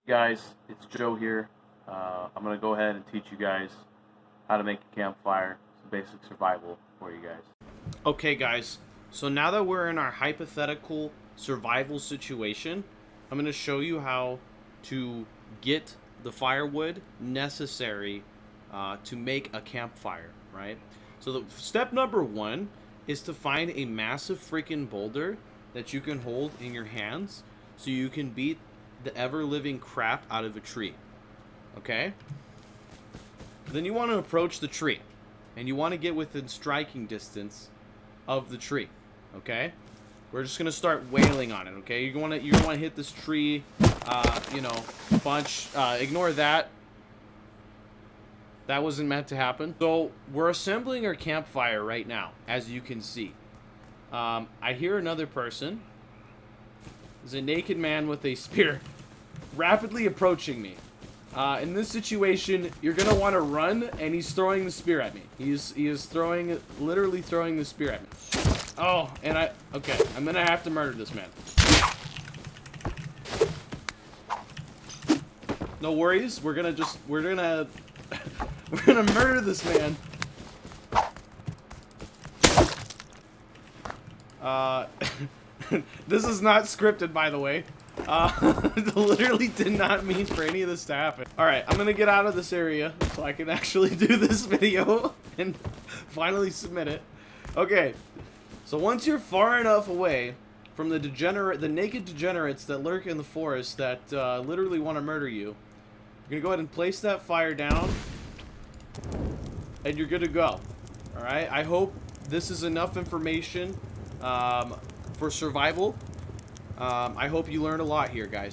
Guys, it's Joe here. I'm going to go ahead and teach you guys how to make a campfire. Some basic survival for you guys. Okay, guys, so now that we're in our hypothetical survival situation, I'm going to show you how to get the firewood necessary to make a campfire, right? So the step number one is to find a massive freaking boulder that you can hold in your hands so you can beat the ever-living crap out of a tree, okay? Then you want to approach the tree, and you want to get within striking distance of the tree, okay? We're just gonna start wailing on it, okay? You're gonna hit this tree, bunch. Ignore that. That wasn't meant to happen. So we're assembling our campfire right now, as you can see. I hear another person. There's a naked man with a spear rapidly approaching me. In this situation, you're gonna want to run, and he's throwing the spear at me. He is literally throwing the spear at me. Oh, and okay, I'm gonna have to murder this man. No worries, we're gonna murder this man. This is not scripted, by the way. Literally did not mean for any of this to happen. Alright, I'm gonna get out of this area so I can actually do this video and finally submit it. Okay, so once you're far enough away from the naked degenerates that lurk in the forest that literally want to murder you, you're gonna go ahead and place that fire down, and you're good to go. Alright, I hope this is enough information for survival. I hope you learned a lot here, guys.